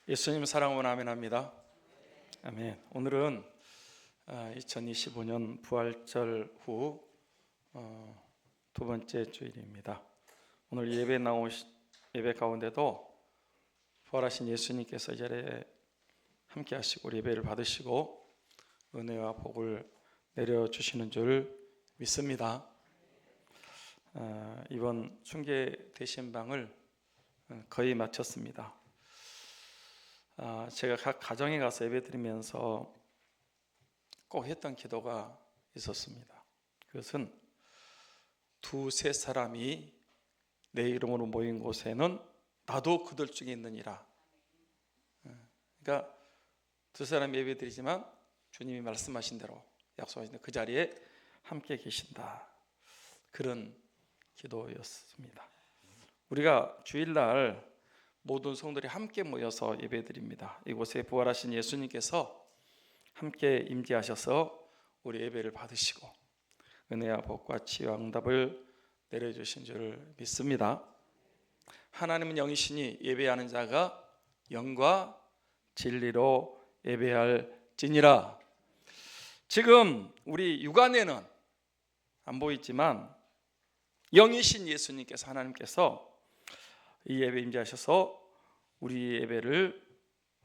예수님 사랑으로 아멘합니다. 아멘. 오늘은 2025년 부활절 후 두 번째 주일입니다. 오늘 예배 가운데도 부활하신 예수님께서 이 자리에 함께 하시고 예배를 받으시고 은혜와 복을 내려주시는 줄 믿습니다. 이번 중계 대신방을 거의 마쳤습니다. 제가 각 가정에 가서 예배드리면서 꼭 했던 기도가 있었습니다. 그것은 두세 사람이 내 이름으로 모인 곳에는 나도 그들 중에 있느니라. 그러니까 두 사람이 예배드리지만 주님이 말씀하신 대로 약속하신 대로 그 자리에 함께 계신다. 그런 기도였습니다. 우리가 주일날 모든 성도들이 함께 모여서 예배드립니다. 이곳에 부활하신 예수님께서 함께 임재하셔서 우리 예배를 받으시고 은혜와 복과 치유와 응답을 내려주신 줄 믿습니다. 하나님은 영이시니 예배하는 자가 영과 진리로 예배할지니라. 지금 우리 육안에는 안 보이지만 영이신 예수님께서 하나님께서 이 예배에 임재하셔서 우리 예배를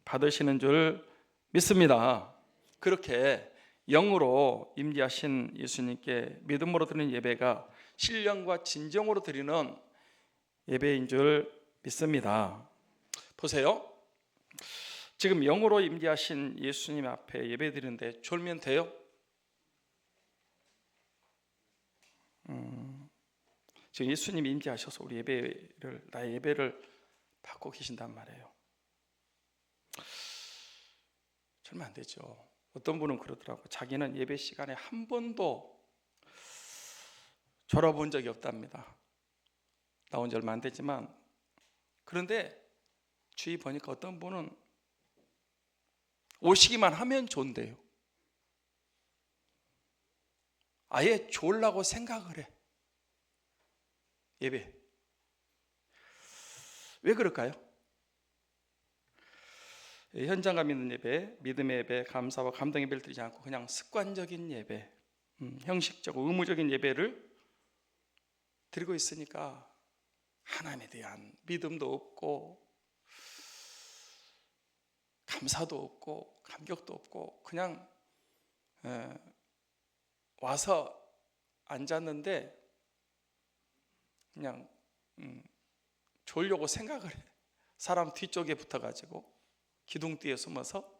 받으시는 줄 믿습니다. 그렇게 영으로 임재하신 예수님께 믿음으로 드리는 예배가 신령과 진정으로 드리는 예배인 줄 믿습니다. 보세요. 지금 영으로 임재하신 예수님 앞에 예배 드리는데 졸면 돼요? 지금 예수님이 임재하셔서 우리 나의 예배를 받고 계신단 말이에요. 절대 안 되죠. 어떤 분은 그러더라고요. 자기는 예배 시간에 한 번도 졸아본 적이 없답니다. 나온 지 얼마 안 됐지만, 그런데 주위 보니까 어떤 분은 오시기만 하면 좋은데요. 아예 졸라고 생각을 해. 예배. 왜 그럴까요? 현장감 있는 예배, 믿음의 예배, 감사와 감동 예배를 드리지 않고 그냥 습관적인 예배, 형식적으로 의무적인 예배를 드리고 있으니까 하나님에 대한 믿음도 없고 감사도 없고 감격도 없고 그냥 와서 앉았는데 그냥 졸려고 생각을 해. 사람 뒤쪽에 붙어가지고 기둥 뒤에 숨어서.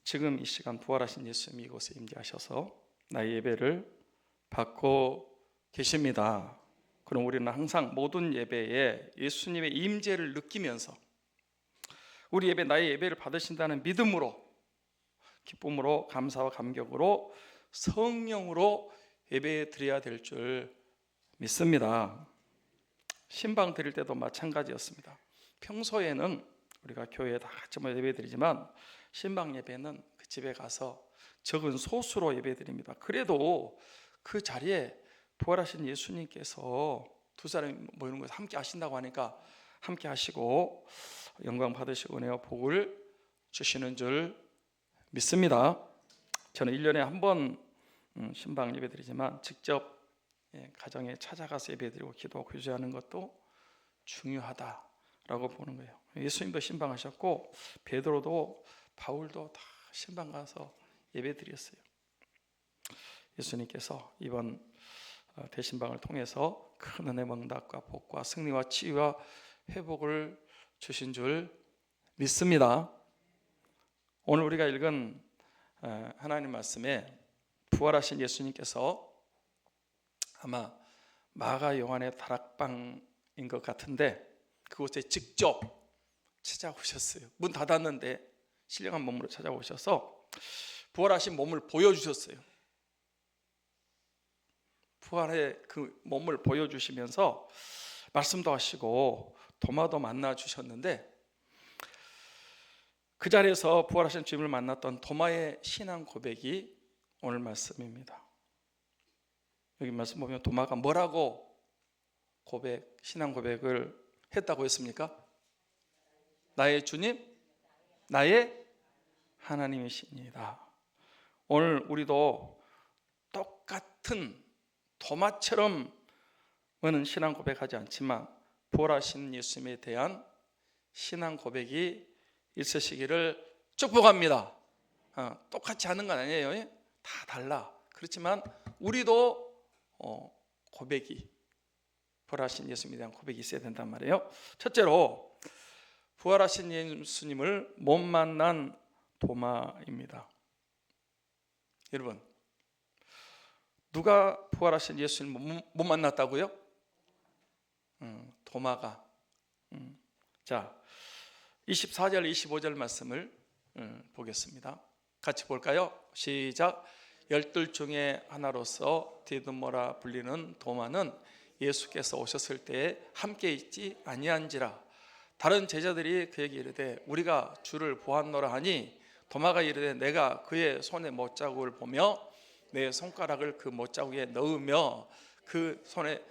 지금 이 시간 부활하신 예수님이 이곳에 임재하셔서 나의 예배를 받고 계십니다. 그럼 우리는 항상 모든 예배에 예수님의 임재를 느끼면서 우리 예배, 나의 예배를 받으신다는 믿음으로, 기쁨으로, 감사와 감격으로, 성령으로 예배 드려야 될 줄 믿습니다. 신방 드릴 때도 마찬가지였습니다. 평소에는 우리가 교회에 다 같이 예배 드리지만 신방 예배는 그 집에 가서 적은 소수로 예배 드립니다. 그래도 그 자리에 부활하신 예수님께서 두 사람이 모이는 것을 함께 하신다고 하니까 함께 하시고 영광 받으시고 은혜와 복을 주시는 줄 믿습니다. 저는 1년에 한 번 신방 예배 드리지만 직접 가정에 찾아가서 예배 드리고 기도하고 교제하는 것도 중요하다라고 보는 거예요. 예수님도 신방하셨고 베드로도 바울도 다 신방 가서 예배 드렸어요. 예수님께서 이번 대신방을 통해서 큰 은혜, 응답과 복과 승리와 치유와 회복을 주신 줄 믿습니다. 오늘 우리가 읽은 하나님 말씀에 부활하신 예수님께서 아마 마가 요한의 다락방인 것 같은데 그곳에 직접 찾아오셨어요. 문 닫았는데 신령한 몸으로 찾아오셔서 부활하신 몸을 보여주셨어요. 부활의 그 몸을 보여주시면서 말씀도 하시고 도마도 만나 주셨는데 그 자리에서 부활하신 주님을 만났던 도마의 신앙 고백이 오늘 말씀입니다. 여기 말씀 보면 도마가 뭐라고 신앙 고백을 했다고 했습니까? 나의 주님, 나의 하나님이십니다. 오늘 우리도 똑같은 도마처럼은 신앙 고백하지 않지만 부활하신 예수님에 대한 신앙 고백이 있으시기를 축복합니다. 똑같이 하는 건 아니에요. 다 달라. 그렇지만 우리도 고백이, 부활하신 예수님에 대한 고백이 있어야 된단 말이에요. 첫째로 부활하신 예수님을 못 만난 도마입니다. 여러분, 누가 부활하신 예수님을 못 만났다고요? 도마가. 자, 24절 25절 말씀을 보겠습니다. 같이 볼까요? 시작. 열둘 중에 하나로서 디두모라 불리는 도마는 예수께서 오셨을 때에 함께 있지 아니한지라. 다른 제자들이 그에게 이르되 우리가 주를 보았노라 하니 도마가 이르되 내가 그의 손에 못자국을 보며 내 손가락을 그 못자국에 넣으며 그 손에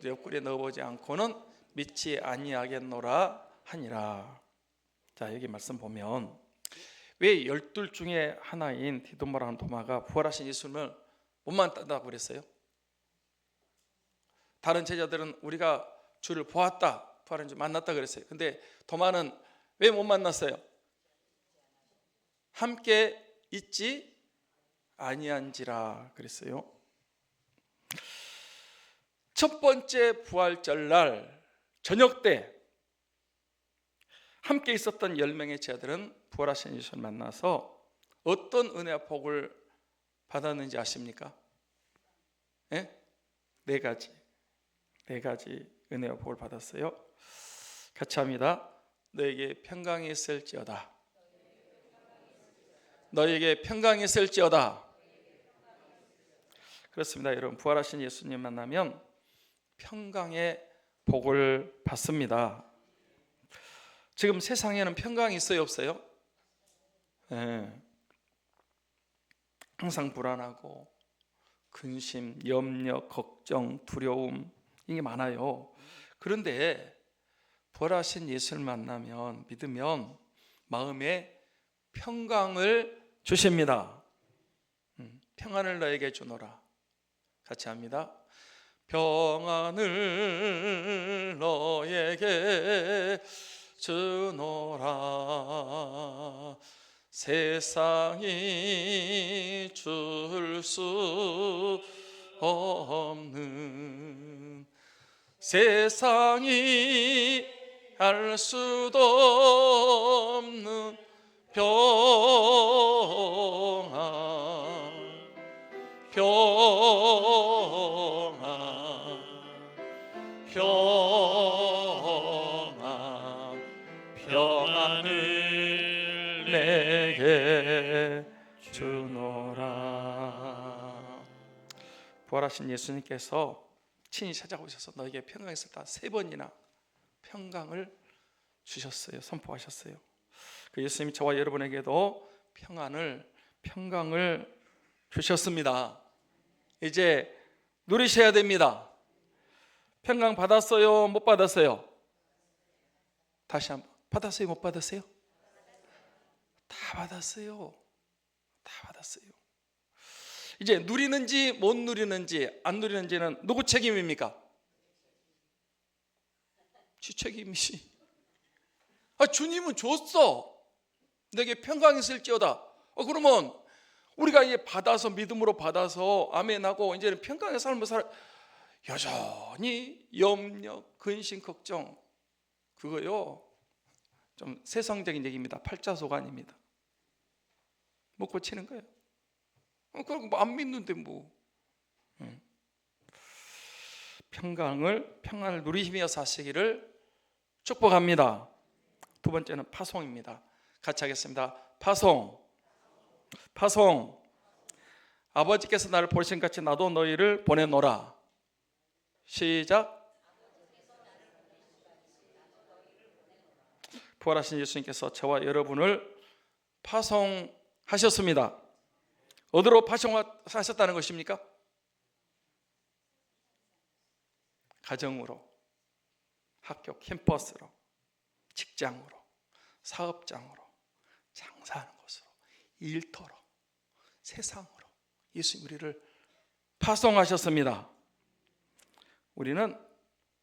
옆구리에 넣어보지 않고는 믿지 아니하겠노라 하니라. 자, 여기 말씀 보면 왜 열둘 중에 하나인 디두모라는 도마가 부활하신 예수님을 못 만났다고 그랬어요? 다른 제자들은 우리가 주를 보았다, 부활한 주 만났다 그랬어요. 근데 도마는 왜 못 만났어요? 함께 있지 아니한지라 그랬어요. 첫 번째 부활절 날 저녁 때 함께 있었던 10명의 제자들은 부활하신 예수를 만나서 어떤 은혜와 복을 받았는지 아십니까? 네? 네 가지 은혜와 복을 받았어요. 같이 합니다. 너에게 평강이 있을지어다. 너에게 평강이 있을지어다. 그렇습니다. 여러분, 부활하신 예수님 만나면 평강의 복을 받습니다. 지금 세상에는 평강이 있어요, 없어요? 네. 항상 불안하고 근심, 염려, 걱정, 두려움 이게 많아요. 그런데 부활하신 예수를 만나면, 믿으면 마음에 평강을 주십니다. 평안을 너에게 주노라. 같이 합니다. 평안을 너에게 주노라. 세상이 줄 수 없는, 세상이 알 수도 없는 평안을 내게 주노라. 부활하신 예수님께서 친히 찾아오셔서 너에게 평강이 있었다 3번이나 평강을 주셨어요. 선포하셨어요. 그 예수님이 저와 여러분에게도 평강을 주셨습니다. 이제 누리셔야 됩니다. 평강 받았어요? 못 받았어요? 다시 한번, 받았어요? 못 받았어요? 다 받았어요. 다 받았어요. 이제 누리는지 못 누리는지 안 누리는지는 누구 책임입니까? 지 책임이지. 주님은 줬어. 내게 평강이 있을지어다. 그러면 우리가 이제 받아서, 믿음으로 받아서 아멘하고 이제는 평강의 삶을 여전히 염려, 근심, 걱정, 그거요 좀 세상적인 얘기입니다. 팔자소관입니다. 못 고치는 거예요. 그럼 안 믿는데 뭐. 평안을 누리시며 사시기를 축복합니다. 두 번째는 파송입니다. 같이 하겠습니다. 파송. 아버지께서 나를 보내신 같이 나도 너희를 보내노라. 시작. 부활하신 예수님께서 저와 여러분을 파송하셨습니다. 어디로 파송하셨다는 것입니까? 가정으로. 학교 캠퍼스로, 직장으로, 사업장으로, 장사하는 곳으로, 일터로, 세상으로 예수님 우리를 파송하셨습니다. 우리는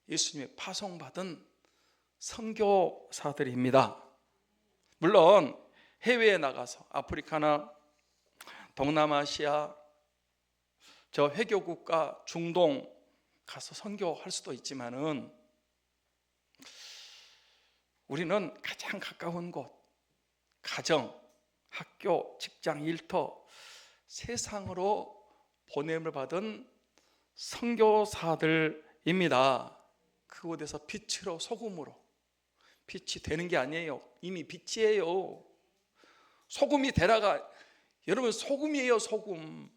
예수님의 파송받은 선교사들입니다. 물론 해외에 나가서 아프리카나 동남아시아, 저 회교국가 중동 가서 선교할 수도 있지만은 우리는 가장 가까운 곳, 가정, 학교, 직장, 일터, 세상으로 보냄을 받은 선교사들입니다. 그곳에서 빛으로 소금으로, 빛이 되는 게 아니에요. 이미 빛이에요. 소금이 되라가, 여러분 소금이에요. 소금.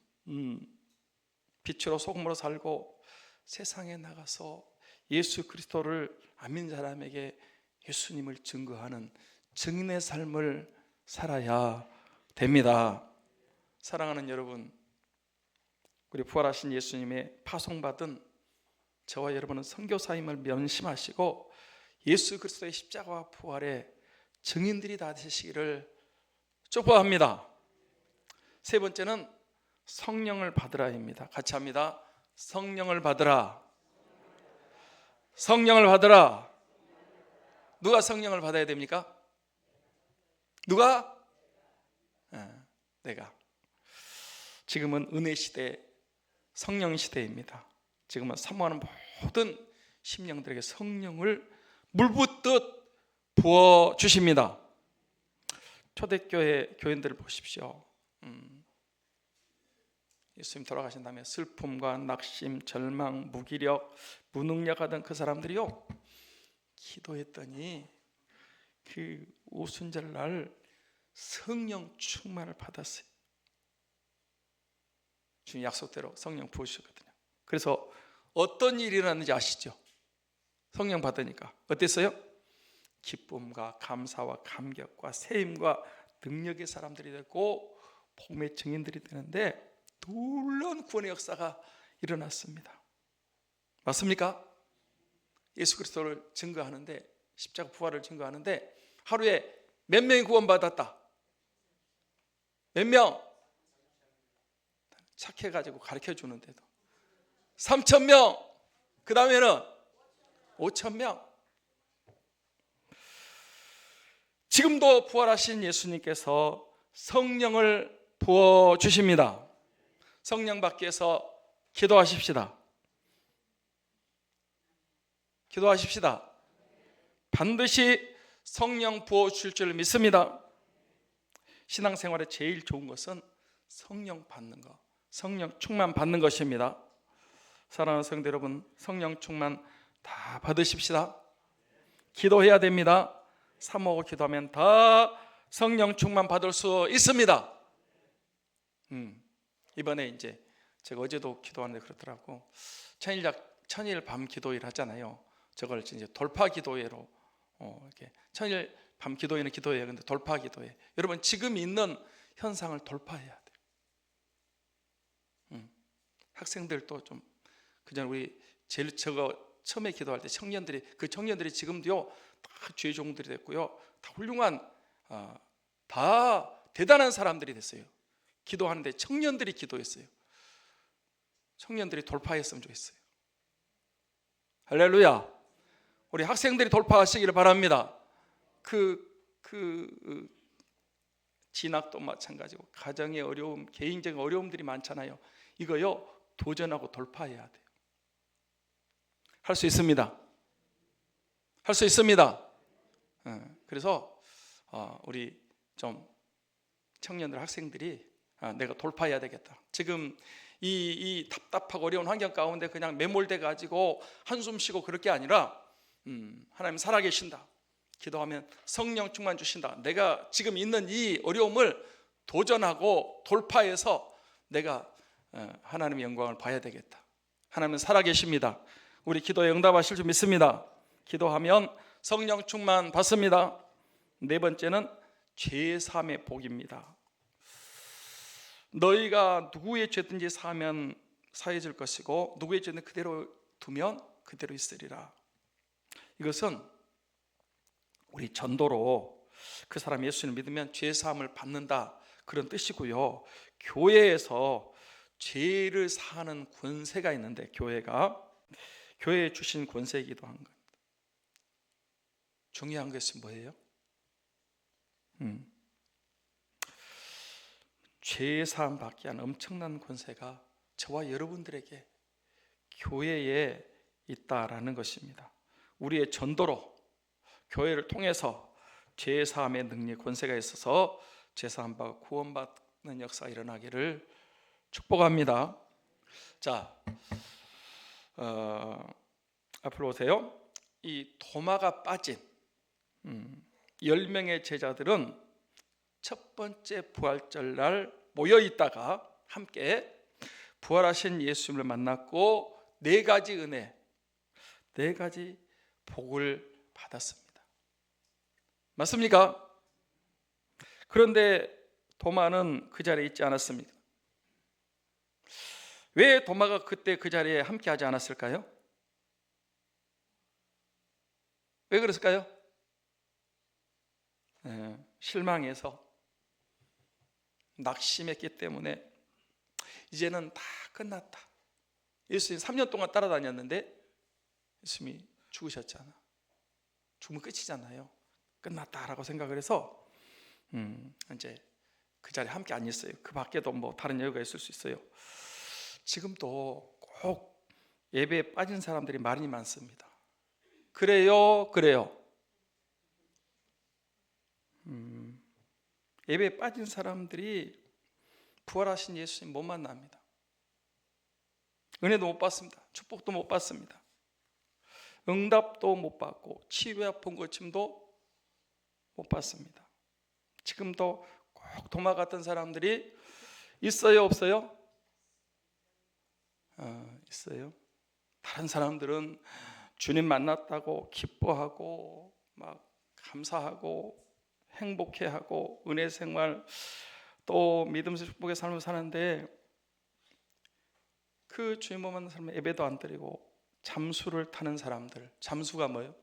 빛으로 소금으로 살고 세상에 나가서 예수 그리스도를 안 믿는 사람에게 예수님을 증거하는 증인의 삶을 살아야 됩니다. 사랑하는 여러분, 우리 부활하신 예수님의 파송받은 저와 여러분은 선교사임을 명심하시고 예수 그리스도의 십자가와 부활의 증인들이 다 되시기를 축복합니다. 세 번째는 성령을 받으라입니다. 같이 합니다. 성령을 받으라. 성령을 받으라. 누가 성령을 받아야 됩니까? 누가? 내가. 지금은 은혜 시대, 성령 시대입니다. 지금은 사모하는 모든 심령들에게 성령을 물붓듯 부어주십니다. 초대교회 교인들을 보십시오. 예수님 돌아가신 다음에 슬픔과 낙심, 절망, 무기력, 무능력하던 그 사람들이요, 기도했더니 그 오순절날 성령 충만을 받았어요. 주님 약속대로 성령 부으셨거든요. 그래서 어떤 일이 일어났는지 아시죠? 성령 받으니까 어땠어요? 기쁨과 감사와 감격과 세임과 능력의 사람들이 되고 복음의 증인들이 되는데 놀라운 구원의 역사가 일어났습니다. 맞습니까? 예수 그리스도를 증거하는데, 십자가 부활을 증거하는데 하루에 몇 명이 구원받았다? 몇 명? 착해가지고 가르쳐주는데도 3,000명, 그 다음에는 5,000명. 지금도 부활하신 예수님께서 성령을 부어주십니다. 성령 받기 위해서 기도하십시다. 기도하십시다. 반드시 성령 부어주실 줄 믿습니다. 신앙생활에 제일 좋은 것은 성령 받는 것, 성령 충만 받는 것입니다. 사랑하는 성도 여러분, 성령 충만 다 받으십시다. 기도해야 됩니다. 사모하고 기도하면 다 성령 충만 받을 수 있습니다. 이번에 이제 제가 어제도 기도하는데 그렇더라고. 천일 밤 기도일 하잖아요. 저걸 이제 돌파 기도회로 이렇게 천일 밤 기도회는 기도회예요. 근데 돌파 기도회. 여러분 지금 있는 현상을 돌파해야 돼요. 학생들도 좀 그전 우리 제일 처음에 기도할 때 청년들이 지금도요 다 주의 종들이 됐고요, 다 훌륭한 다 대단한 사람들이 됐어요. 기도하는데 청년들이 기도했어요. 청년들이 돌파했으면 좋겠어요. 할렐루야. 우리 학생들이 돌파하시기를 바랍니다. 진학도 마찬가지고 가정의 어려움, 개인적인 어려움들이 많잖아요. 이거요 도전하고 돌파해야 돼요. 할 수 있습니다. 할 수 있습니다. 그래서 우리 좀 청년들, 학생들이 내가 돌파해야 되겠다. 지금 이 답답하고 어려운 환경 가운데 그냥 매몰돼 가지고 한숨 쉬고 그럴 게 아니라 하나님 살아계신다. 기도하면 성령 충만 주신다. 내가 지금 있는 이 어려움을 도전하고 돌파해서 내가 하나님의 영광을 봐야 되겠다. 하나님은 살아계십니다. 우리 기도에 응답하실 줄 믿습니다. 기도하면 성령 충만 받습니다. 네 번째는 죄사함의 복입니다. 너희가 누구의 죄든지 사하면 사해질 것이고 누구의 죄는 그대로 두면 그대로 있으리라. 이것은 우리 전도로 그 사람이 예수님을 믿으면 죄 사함을 받는다, 그런 뜻이고요. 교회에서 죄를 사하는 권세가 있는데, 교회에 주신 권세이기도 한 겁니다. 중요한 것이 뭐예요? 죄 사함 받기 위한 엄청난 권세가 저와 여러분들에게 교회에 있다라는 것입니다. 우리의 전도로 교회를 통해서 죄 사함의 능력, 권세가 있어서 죄 사함 받고 구원받는 역사가 일어나기를 축복합니다. 자, 앞으로 오세요. 이 도마가 빠진 10명의 제자들은 첫 번째 부활절 날 모여 있다가 함께 부활하신 예수님을 만났고 4가지 은혜, 4가지 복을 받았습니다. 맞습니까? 그런데 도마는 그 자리에 있지 않았습니다. 왜 도마가 그때 그 자리에 함께 하지 않았을까요? 왜 그랬을까요? 실망해서, 낙심했기 때문에 이제는 다 끝났다. 예수님 3년 동안 따라다녔는데 예수님이 죽으셨잖아. 죽으면 끝이잖아요. 끝났다라고 생각을 해서 이제 그 자리에 함께 안 있어요. 그 밖에도 뭐 다른 이유가 있을 수 있어요. 지금도 꼭 예배에 빠진 사람들이 많이 많습니다. 그래요. 예배에 빠진 사람들이 부활하신 예수님 못 만납니다. 은혜도 못 받습니다. 축복도 못 받습니다. 응답도 못 받고 치유와 본고침도 못 받습니다. 지금도 꼭 도마 같은 사람들이 있어요, 없어요? 있어요. 다른 사람들은 주님 만났다고 기뻐하고 막 감사하고 행복해하고 은혜 생활 또 믿음의 축복의 삶을 사는데, 그 주님 못 만난 사람은 예배도 안 드리고 잠수를 타는 사람들. 잠수가 뭐예요?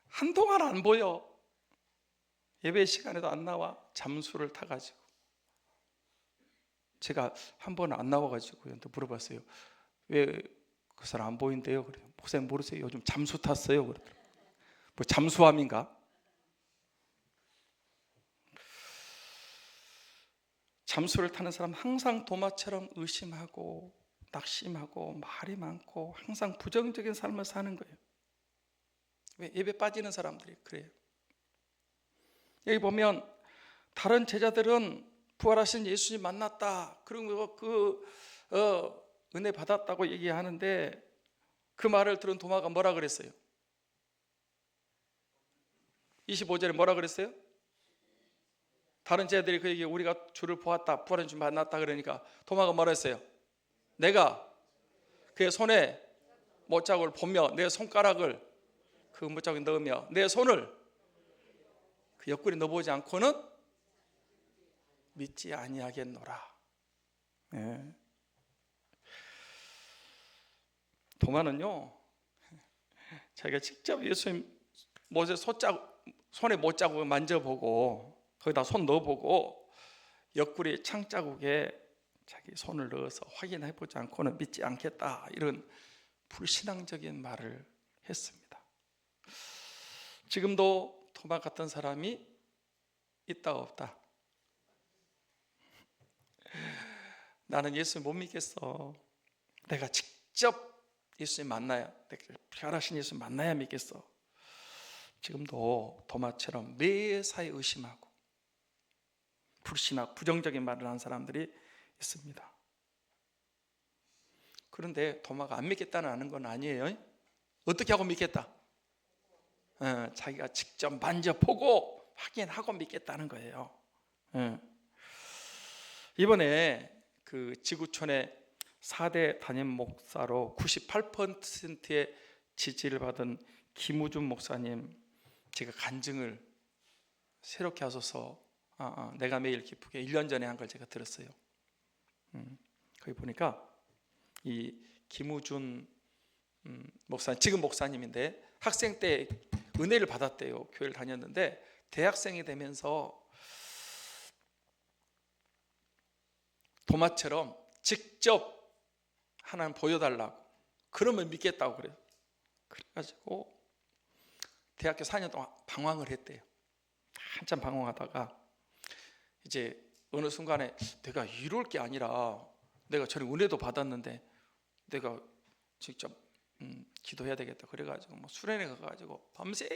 한동안 안 보여. 예배 시간에도 안 나와. 잠수를 타가지고. 제가 한 번 안 나와가지고 물어봤어요. 왜 그 사람 안 보인대요? 그래요. 목사님 모르세요? 요즘 잠수 탔어요. 그러더라고요. 뭐 잠수함인가? 잠수를 타는 사람은 항상 도마처럼 의심하고 낙심하고 말이 많고 항상 부정적인 삶을 사는 거예요. 왜? 예배 빠지는 사람들이 그래요. 여기 보면 다른 제자들은 부활하신 예수님 만났다, 그리고 은혜 받았다고 얘기하는데, 그 말을 들은 도마가 뭐라 그랬어요? 25절에 뭐라 그랬어요? 다른 제자들이 그에게 우리가 주를 보았다, 부활한 주 만났다 그러니까 도마가 뭐라 했어요? 내가 그의 손에 못자국을 보며 내 손가락을 그 못자국에 넣으며 내 손을 그 옆구리에 넣어보지 않고는 믿지 아니하겠노라. 네. 도마는요, 자기가 직접 예수님 못에 손에 못자국을 만져보고 거기다 손 넣어보고 옆구리 창자국에 자기 손을 넣어서 확인해보지 않고는 믿지 않겠다, 이런 불신앙적인 말을 했습니다. 지금도 도마 같은 사람이 있다 없다? 나는 예수 못 믿겠어. 내가 직접 예수님 만나야, 부활하신 예수 만나야 믿겠어. 지금도 도마처럼 매사에 의심하고 불신하고 부정적인 말을 하는 사람들이 있습니다. 그런데 도마가 안 믿겠다는 건 아니에요. 어떻게 하고 믿겠다? 자기가 직접 만져보고 확인하고 믿겠다는 거예요. 이번에 그 지구촌의 4대 담임 목사로 98%의 지지를 받은 김우준 목사님, 제가 간증을 새롭게 하셔서 내가 매일 기쁘게 1년 전에 한 걸 제가 들었어요. 거기 보니까 이 김우준 목사, 지금 목사님인데 학생 때 은혜를 받았대요. 교회를 다녔는데 대학생이 되면서 도마처럼 직접 하나님 보여달라고, 그러면 믿겠다고 그래요. 그래가지고 대학교 4년 동안 방황을 했대요. 한참 방황하다가 이제 어느 순간에 내가 이럴 게 아니라 내가 저런 은혜도 받았는데 내가 직접 기도해야 되겠다. 그래가지고 뭐 수련회 가가지고 밤새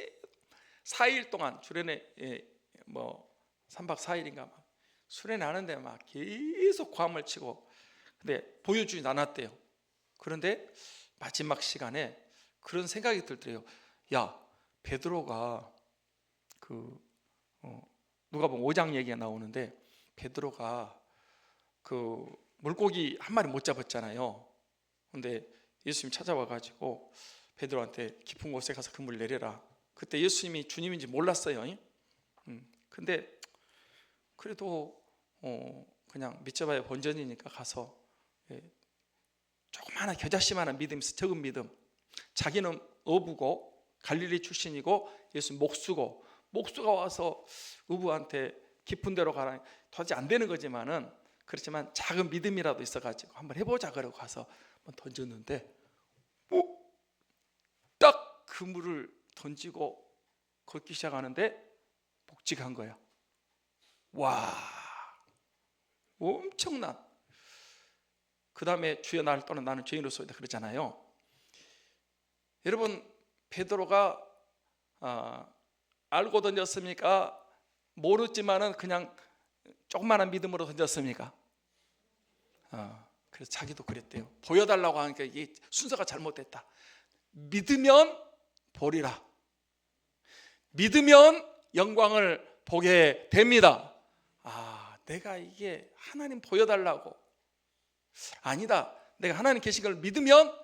4일 동안 수련회 뭐 3박 4일인가 막 수련회 하는데 막 계속 고함을 치고, 근데 보여주진 않았대요. 그런데 마지막 시간에 그런 생각이 들더래요. 야, 베드로가 누가 보면 5장 얘기가 나오는데 베드로가 그 물고기 한 마리 못 잡았잖아요. 근데 예수님 찾아와가지고 베드로한테 깊은 곳에 가서 그물 내려라. 그때 예수님이 주님인지 몰랐어요. 근데 그래도 그냥 믿져봐야 본전이니까 가서 조그마한 겨자씨만한 믿음이 있어. 적은 믿음. 자기는 어부고 갈릴리 출신이고 예수 목수고, 목수가 와서 어부한테 깊은 데로 가라. 도저히 안 되는 거지만은, 그렇지만 작은 믿음이라도 있어가지고 한번 해보자 그러고 가서 한번 던졌는데 딱 그 물을 던지고 걷기 시작하는데 복직한 거야. 와, 엄청난. 그 다음에 주여 나를 떠나 나는 죄인으로서이다 그러잖아요. 여러분, 베드로가 알고 던졌습니까? 모르지만은 그냥 조그마한 믿음으로 던졌습니까? 그래서 자기도 그랬대요. 보여달라고 하니까 이게 순서가 잘못됐다. 믿으면 보리라. 믿으면 영광을 보게 됩니다. 내가 이게 하나님 보여달라고, 아니다, 내가 하나님 계신 걸 믿으면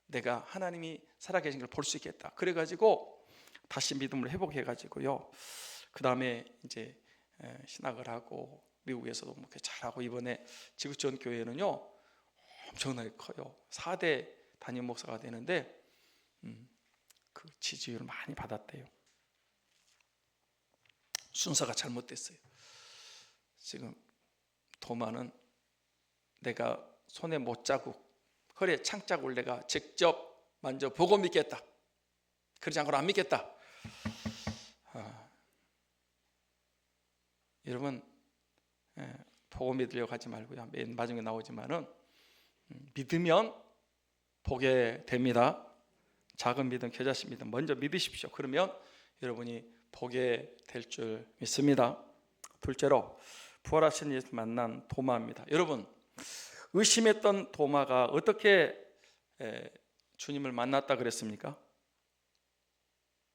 내가 하나님이 살아계신 걸 볼 수 있겠다. 그래가지고 다시 믿음을 회복해가지고요. 그 다음에 이제 신학을 하고 미국에서도 뭐 잘하고, 이번에 지구촌 교회는요 엄청나게 커요. 4대 담임 목사가 되는데 그 지지율을 많이 받았대요. 순서가 잘못됐어요. 지금 도마는 내가 손에 못자국, 허리에 창자국을 내가 직접 만져보고 믿겠다. 그러지 않고는 안 믿겠다. 여러분, 보고 믿으려고 하지 말고요. 맨 마지막에 나오지만은 믿으면 보게 됩니다. 작은 믿음, 겨자씨 믿음 먼저 믿으십시오. 그러면 여러분이 보게 될 줄 믿습니다. 둘째로 부활하신 예수 만난 도마입니다. 여러분, 의심했던 도마가 어떻게 주님을 만났다 그랬습니까?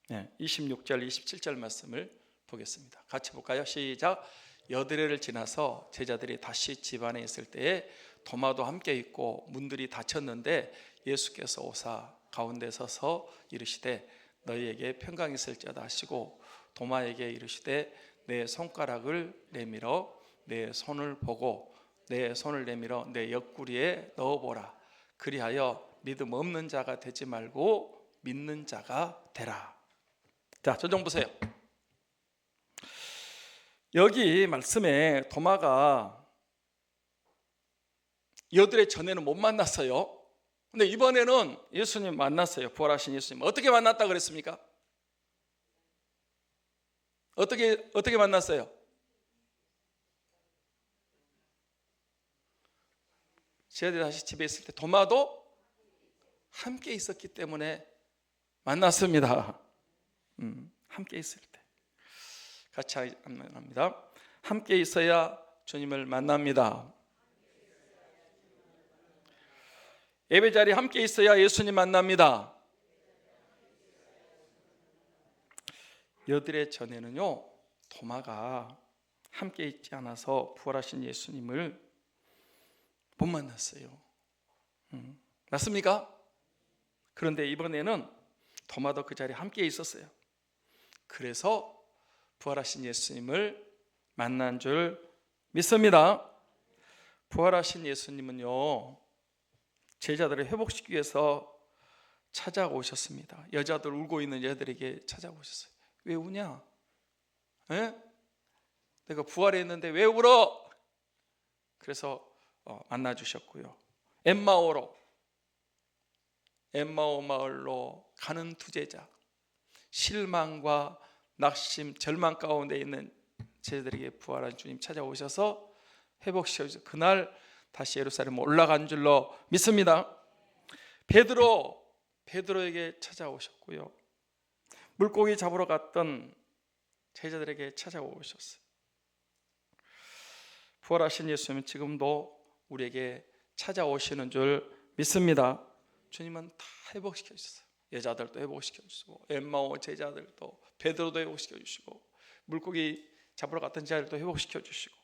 26절 27절 말씀을 보겠습니다. 같이 볼까요? 시작. 여드레를 지나서 제자들이 다시 집 안에 있을 때에 도마도 함께 있고 문들이 닫혔는데 예수께서 오사 가운데 서서 이르시되 너희에게 평강이 있을지어다 하시고 도마에게 이르시되 내 손가락을 내밀어 내 손을 보고 내 손을 내밀어 내 옆구리에 넣어보라. 그리하여 믿음 없는 자가 되지 말고 믿는 자가 되라. 자, 저 좀 보세요. 여기 말씀에 도마가 여드레 전에는 못 만났어요. 근데 이번에는 예수님 만났어요. 부활하신 예수님. 어떻게 만났다 그랬습니까? 어떻게 만났어요? 제자들이 다시 집에 있을 때 도마도 함께 있었기 때문에 만났습니다. 함께 있을 때. 같이 합니다. 함께 있어야 주님을 만납니다. 예배 자리에 함께 있어야 예수님 만납니다. 여드레 전에는요 도마가 함께 있지 않아서 부활하신 예수님을 못 만났어요. 맞습니까? 그런데 이번에는 도마도 그 자리에 함께 있었어요. 그래서 부활하신 예수님을 만난 줄 믿습니다. 부활하신 예수님은요 제자들을 회복시키기 위해서 찾아오셨습니다. 여자들, 울고 있는 여자들에게 찾아오셨어요. 왜 우냐? 에? 내가 부활했는데 왜 울어? 그래서 만나 주셨고요. 엠마오 마을로 가는 두 제자, 실망과 낙심, 절망 가운데 있는 제자들에게 부활한 주님 찾아오셔서 회복시켜주셔서 그날 다시 예루살렘 올라간 줄로 믿습니다. 베드로에게 찾아오셨고요. 물고기 잡으러 갔던 제자들에게 찾아오셨어요. 부활하신 예수님은 지금도 우리에게 찾아오시는 줄 믿습니다. 주님은 다 회복시켜 주셨어요. 여자들도 회복시켜 주시고, 엠마오 제자들도, 베드로도 회복시켜 주시고, 물고기 잡으러 갔던 제자들도 회복시켜 주시고.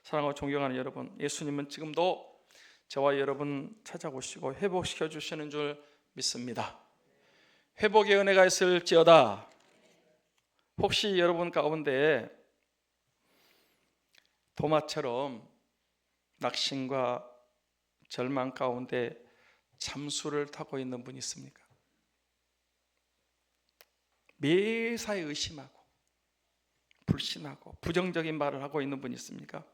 사랑하고 존경하는 여러분, 예수님은 지금도 저와 여러분 찾아오시고 회복시켜 주시는 줄 믿습니다. 회복의 은혜가 있을지어다. 혹시 여러분 가운데 도마처럼 낙심과 절망 가운데 잠수를 타고 있는 분이 있습니까? 매사에 의심하고 불신하고 부정적인 말을 하고 있는 분이 있습니까?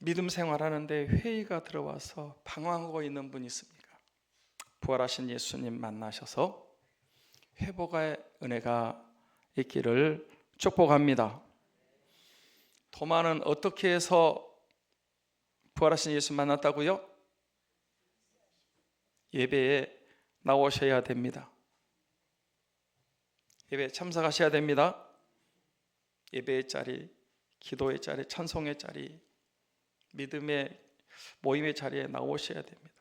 믿음 생활하는데 회의가 들어와서 방황하고 있는 분이 있습니까? 부활하신 예수님 만나셔서 회복의 은혜가 있기를 축복합니다. 도마는 어떻게 해서 부활하신 예수 만났다고요? 예배에 나오셔야 됩니다. 예배에 참석하셔야 됩니다. 예배의 자리, 기도의 자리, 찬송의 자리, 믿음의 모임의 자리에 나오셔야 됩니다.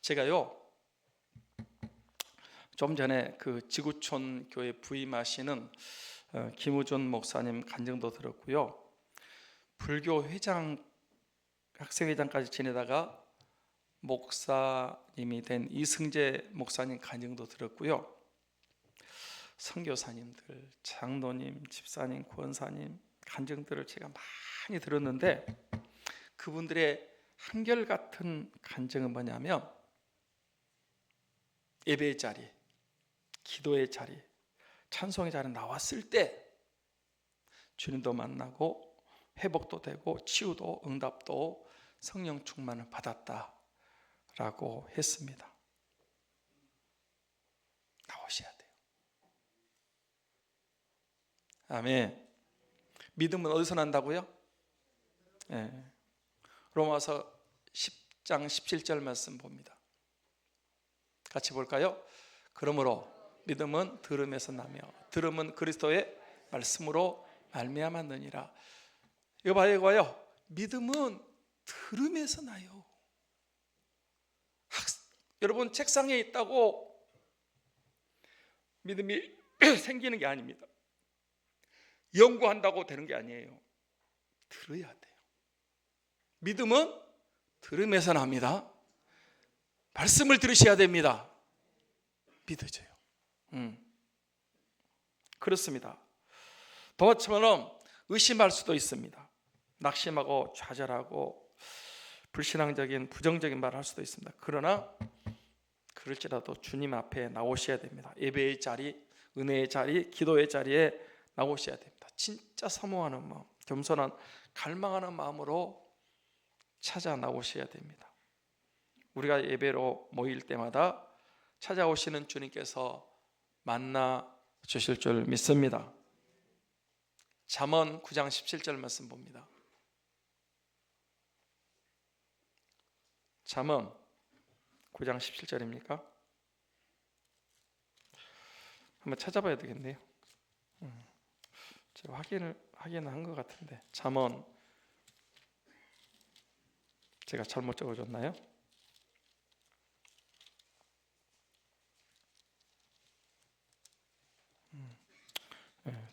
제가요 좀 전에 그 지구촌 교회 부임하시는 김우준 목사님 간증도 들었고요. 불교 회장, 학생회장까지 지내다가 목사님이 된 이승재 목사님 간증도 들었고요. 선교사님들, 장로님, 집사님, 권사님 간증들을 제가 많이 들었는데 그분들의 한결같은 간증은 뭐냐면 예배의 자리, 기도의 자리, 찬송의 자리에 나왔을 때 주님도 만나고 회복도 되고 치유도 응답도 성령 충만을 받았다라고 했습니다. 나오셔야 돼요. 아멘. 믿음은 어디서 난다고요? 네. 로마서 10장 17절 말씀 봅니다. 같이 볼까요? 그러므로 믿음은 들음에서 나며 들음은 그리스도의 말씀으로 말미암았느니라. 이거 봐요. 믿음은 들음에서 나요. 여러분 책상에 있다고 믿음이 생기는 게 아닙니다. 연구한다고 되는 게 아니에요. 들어야 돼요. 믿음은 들음에서 납니다. 말씀을 들으셔야 됩니다. 믿어져요. 그렇습니다. 도마처럼 의심할 수도 있습니다. 낙심하고 좌절하고 불신앙적인 부정적인 말을 할 수도 있습니다. 그러나 그럴지라도 주님 앞에 나오셔야 됩니다. 예배의 자리, 은혜의 자리, 기도의 자리에 나오셔야 됩니다. 진짜 사모하는 마음, 겸손한 갈망하는 마음으로 찾아 나오셔야 됩니다. 우리가 예배로 모일 때마다 찾아오시는 주님께서 만나 주실 줄 믿습니다. 잠언 9장 17절 말씀 봅니다. 잠언 9장 17절입니까? 한번 찾아봐야 되겠네요. 제가 확인을 한 것 같은데 잠언 제가 잘못 적어줬나요?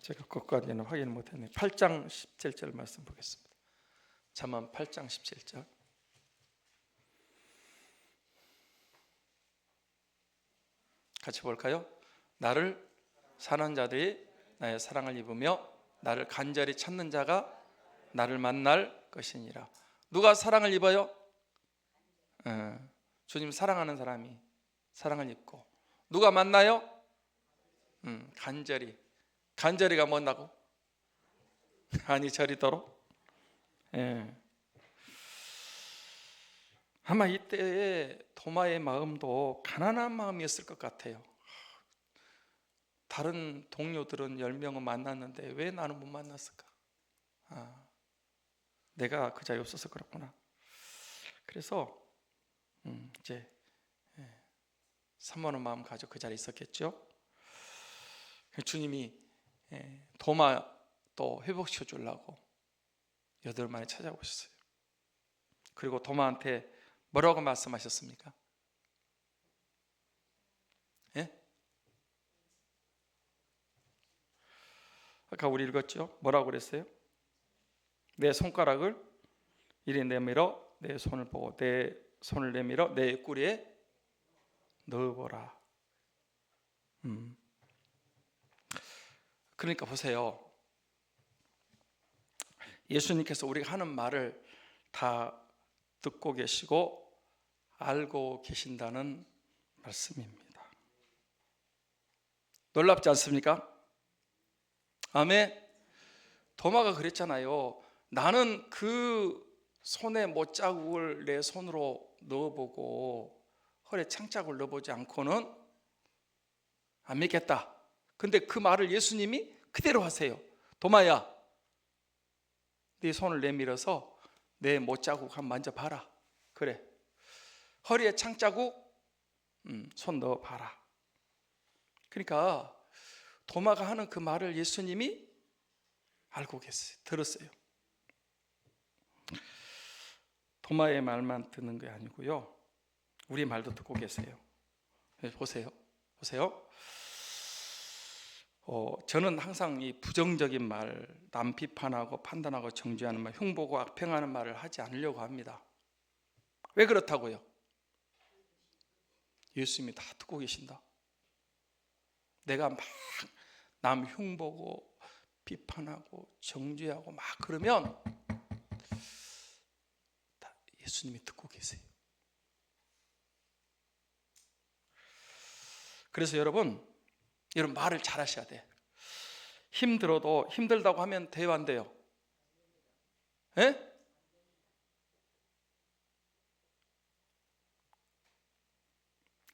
제가 그것까지는 확인을 못했네요. 8장 17절 말씀 보겠습니다. 잠언 8장 17절. 같이 볼까요? 나를 사는 자들이 나의 사랑을 입으며 나를 간절히 찾는 자가 나를 만날 것이니라. 누가 사랑을 입어요? 주님 사랑하는 사람이 사랑을 입고 누가 만나요? 간절히가 뭐라고? 아니 저리도록. 아마 이때의 도마의 마음도 가난한 마음이었을 것 같아요. 다른 동료들은 10명은 만났는데 왜 나는 못 만났을까? 내가 그 자리에 없어서 그렇구나. 그래서 이제 사모하는 마음 가지고 그 자리에 있었겠죠. 주님이 도마 또 회복시켜 주려고 8만에 찾아오셨어요. 그리고 도마한테 뭐라고 말씀하셨습니까? 아까 우리 읽었죠? 뭐라고 그랬어요? 내 손가락을 이리 내밀어 내 손을 보고 내 손을 내밀어 내 옆구리에 넣어보라. 그러니까 보세요. 예수님께서 우리가 하는 말을 다 듣고 계시고 알고 계신다는 말씀입니다. 놀랍지 않습니까? 아멘. 도마가 그랬잖아요. 나는 그 손에 못자국을 내 손으로 넣어보고 허리에 창자국을 넣어보지 않고는 안 믿겠다. 근데 그 말을 예수님이 그대로 하세요. 도마야, 네 손을 내밀어서 내 못자국 한번 만져봐라. 그래, 허리에 창자국 손 넣어봐라. 그러니까 도마가 하는 그 말을 예수님이 알고 계세요. 들었어요. 도마의 말만 듣는 게 아니고요, 우리 말도 듣고 계세요. 보세요. 저는 항상 이 부정적인 말, 남 비판하고 판단하고 정죄하는 말, 흉보고 악평하는 말을 하지 않으려고 합니다. 왜 그렇다고요? 예수님이 다 듣고 계신다. 내가 막 남 흉보고 비판하고 정죄하고 막 그러면 다 예수님이 듣고 계세요. 그래서 여러분 말을 잘 하셔야 돼. 힘들어도 힘들다고 하면 돼요, 안 돼요? 예?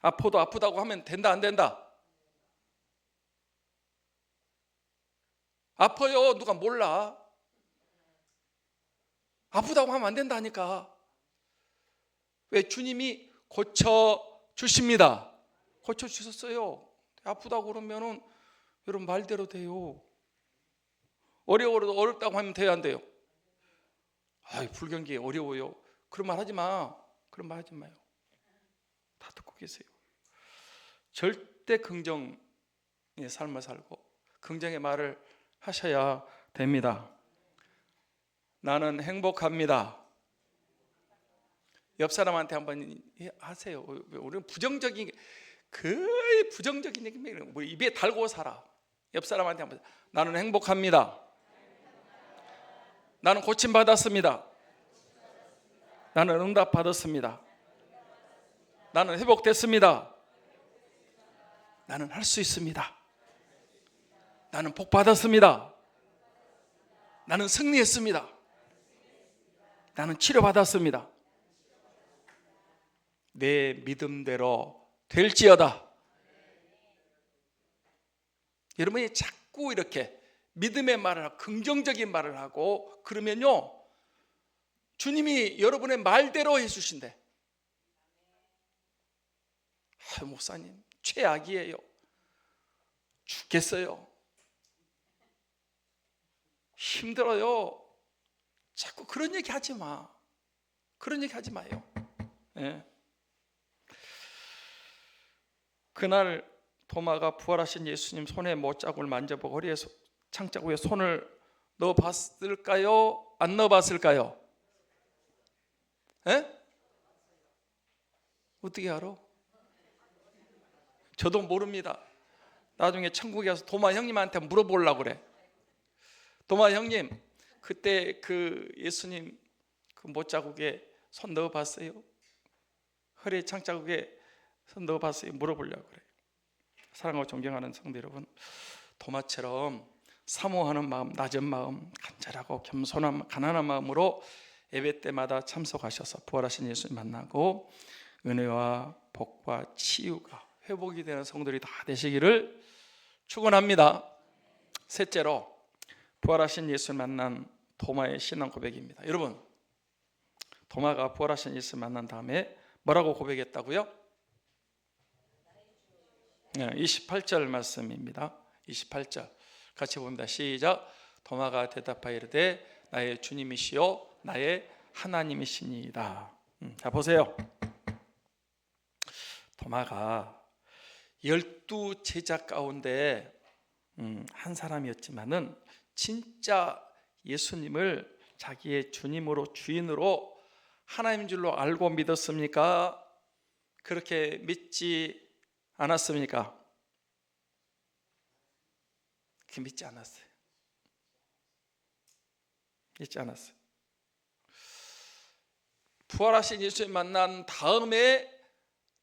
아파도 아프다고 하면 된다, 안 된다? 아파요. 누가 몰라? 아프다고 하면 안 된다니까. 왜? 주님이 고쳐주십니다. 고쳐주셨어요. 아프다고 그러면은 여러분 말대로 돼요. 어려워도 어렵다고 하면 돼요, 안 돼요? 불경기 어려워요. 그런 말 하지 마. 그런 말 하지 마요. 다 듣고 계세요. 절대 긍정의 삶을 살고 긍정의 말을 하셔야 됩니다. 나는 행복합니다. 옆 사람한테 한번 하세요. 우리는 부정적인, 거의 부정적인 얘기, 우리 입에 달고 살아. 옆 사람한테 한번, 나는 행복합니다. 나는 고침받았습니다. 나는 응답받았습니다. 나는 회복됐습니다. 나는 할 수 있습니다. 나는 복 받았습니다. 나는 승리했습니다. 나는 치료받았습니다. 내 믿음대로 될지어다. 여러분이 자꾸 이렇게 믿음의 말을 하고 긍정적인 말을 하고 그러면요, 주님이 여러분의 말대로 해주신대. 목사님 최악이에요. 죽겠어요. 힘들어요. 자꾸 그런 얘기 하지 마. 그런 얘기 하지 마요. 예. 그날 도마가 부활하신 예수님 손에 못자국을 만져보고 허리에 창자국에 손을 넣어봤을까요? 안 넣어봤을까요? 예? 어떻게 알아? 저도 모릅니다. 나중에 천국에 가서 도마 형님한테 물어보려고 그래. 도마 형님, 그때 그 예수님 그 못자국에 손 넣어봤어요? 허리에 장자국에 손 넣어봤어요? 물어보려고 그래요. 사랑하고 존경하는 성도 여러분, 도마처럼 사모하는 마음, 낮은 마음, 간절하고 겸손한 가난한 마음으로 예배 때마다 참석하셔서 부활하신 예수님 만나고 은혜와 복과 치유가 회복이 되는 성도들이 다 되시기를 축원합니다. 셋째로, 부활하신 예수를 만난 도마의 신앙 고백입니다. 여러분, 도마가 부활하신 예수를 만난 다음에 뭐라고 고백했다고요? 28절 말씀입니다. 28절 같이 봅니다. 시작. 도마가 대답하여 이르되 나의 주님이시요 나의 하나님이시니이다. 자, 보세요. 도마가 12 제자 가운데 한 사람이었지만은 진짜 예수님을 자기의 주님으로 주인으로 하나님인 줄로 알고 믿었습니까? 그렇게 믿지 않았습니까? 그렇게 믿지 않았어요. 믿지 않았어요. 부활하신 예수님 만난 다음에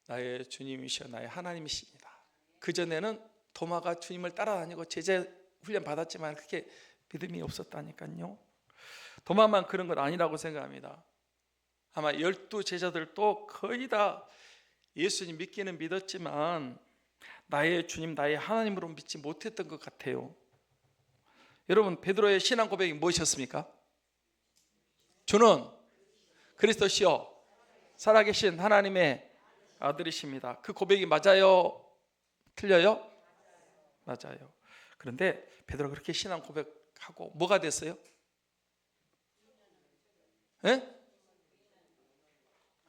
나의 주님이시여 나의 하나님이십니다. 그전에는 도마가 주님을 따라다니고 제자 훈련 받았지만 그렇게 믿음이 없었다니까요. 도마만 그런 건 아니라고 생각합니다. 아마 12 제자들도 거의 다 예수님 믿기는 믿었지만 나의 주님 나의 하나님으로 믿지 못했던 것 같아요. 여러분, 베드로의 신앙 고백이 무엇이었습니까? 주는 그리스도시요 살아계신 하나님의 아들이십니다. 그 고백이 맞아요? 틀려요? 맞아요. 그런데 베드로가 그렇게 신앙 고백하고 뭐가 됐어요?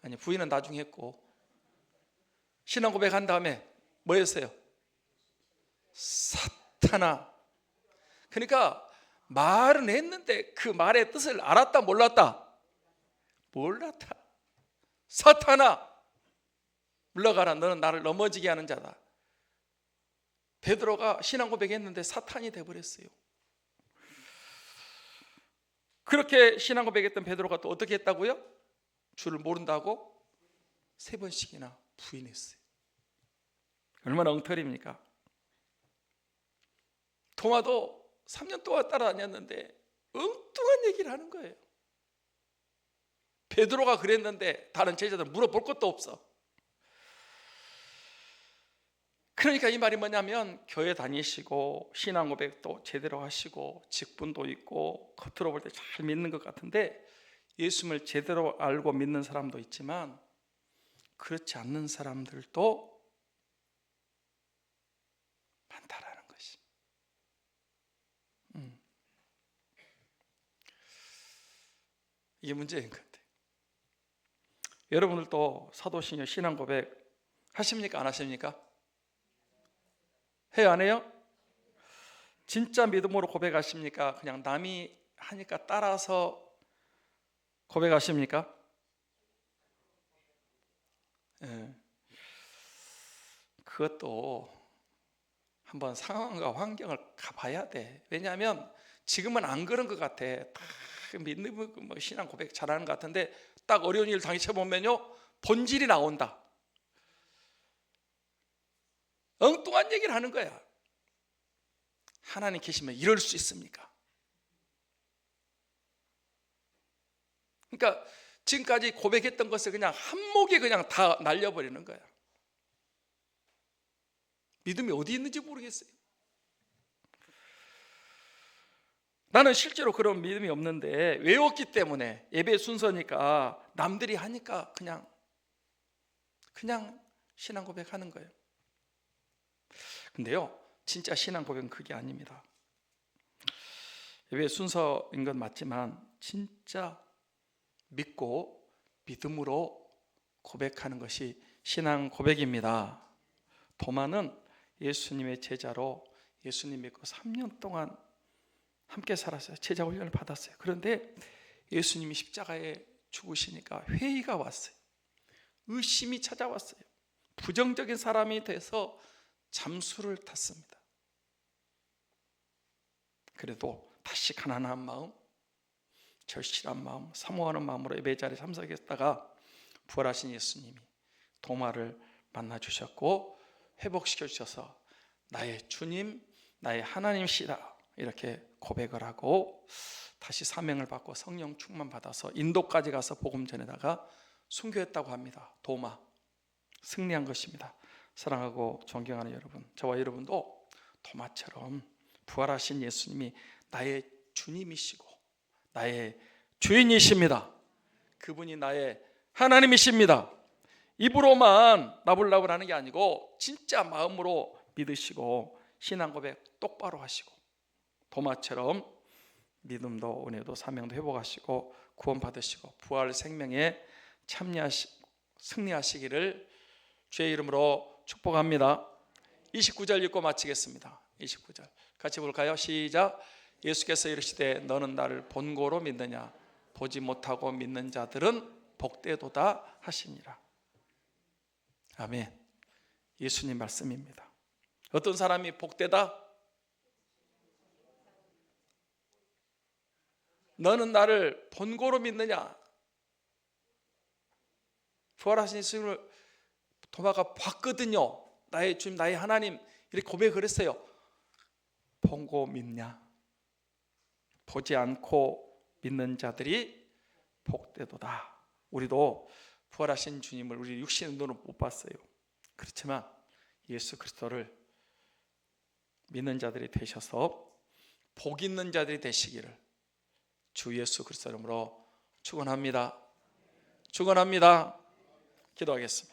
아니, 부인은 나중에 했고 신앙 고백한 다음에 뭐였어요? 사탄아. 그러니까 말은 했는데 그 말의 뜻을 알았다 몰랐다? 몰랐다. 사탄아 물러가라, 너는 나를 넘어지게 하는 자다. 베드로가 신앙 고백했는데 사탄이 돼버렸어요. 그렇게 신앙 고백했던 베드로가 또 어떻게 했다고요? 주를 모른다고 3번씩이나 부인했어요. 얼마나 엉터리입니까? 도마도 3년 동안 따라다녔는데 엉뚱한 얘기를 하는 거예요. 베드로가 그랬는데 다른 제자들 물어볼 것도 없어. 그러니까 이 말이 뭐냐면 교회 다니시고 신앙 고백도 제대로 하시고 직분도 있고 겉으로 볼 때 잘 믿는 것 같은데 예수님을 제대로 알고 믿는 사람도 있지만 그렇지 않는 사람들도 많다라는 것이. 이게 문제인 것 같아요. 여러분들도 사도신경 신앙 고백 하십니까? 안 하십니까? 해요? 안 해요? 진짜 믿음으로 고백하십니까? 그냥 남이 하니까 따라서 고백하십니까? 그것도 한번 상황과 환경을 가봐야 돼. 왜냐하면 지금은 안 그런 것 같아. 다 믿는 신앙 고백 잘하는 것 같은데 딱 어려운 일 당해보면요 본질이 나온다. 엉뚱한 얘기를 하는 거야. 하나님 계시면 이럴 수 있습니까? 그러니까 지금까지 고백했던 것을 그냥 한목에 그냥 다 날려버리는 거야. 믿음이 어디 있는지 모르겠어요. 나는 실제로 그런 믿음이 없는데 외웠기 때문에 예배 순서니까 남들이 하니까 그냥 신앙 고백하는 거예요. 근데요 진짜 신앙 고백은 그게 아닙니다. 예배 순서인 건 맞지만 진짜 믿고 믿음으로 고백하는 것이 신앙 고백입니다. 도마는 예수님의 제자로 예수님 믿고 3년 동안 함께 살았어요. 제자 훈련을 받았어요. 그런데 예수님이 십자가에 죽으시니까 회의가 왔어요. 의심이 찾아왔어요. 부정적인 사람이 돼서 잠수를 탔습니다. 그래도 다시 가난한 마음, 절실한 마음, 사모하는 마음으로 예배 자리에 참석했다가 부활하신 예수님이 도마를 만나 주셨고 회복시켜 주셔서 나의 주님, 나의 하나님이시다 이렇게 고백을 하고 다시 사명을 받고 성령 충만 받아서 인도까지 가서 복음 전에다가 순교했다고 합니다. 도마, 승리한 것입니다. 사랑하고 존경하는 여러분, 저와 여러분도 도마처럼 부활하신 예수님이 나의 주님이시고 나의 주인이십니다. 그분이 나의 하나님이십니다. 입으로만 나불나불 하는 게 아니고 진짜 마음으로 믿으시고 신앙 고백 똑바로 하시고 도마처럼 믿음도 은혜도 사명도 회복하시고 구원 받으시고 부활 생명에 승리하시기를 주의 이름으로 축복합니다. 29절 읽고 마치겠습니다. 29절 같이 볼까요? 시작. 예수께서 이르시되 너는 나를 본고로 믿느냐 보지 못하고 믿는 자들은 복되도다 하시니라. 아멘. 예수님 말씀입니다. 어떤 사람이 복되다? 너는 나를 본고로 믿느냐? 부활하신 예수님을 도마가 봤거든요. 나의 주님, 나의 하나님 이렇게 고백을 했어요. 본고 믿냐? 보지 않고 믿는 자들이 복되도다. 우리도 부활하신 주님을 우리 육신의 눈으로 못 봤어요. 그렇지만 예수 그리스도를 믿는 자들이 되셔서 복 있는 자들이 되시기를 주 예수 그리스도 이름으로 축원합니다. 축원합니다. 기도하겠습니다.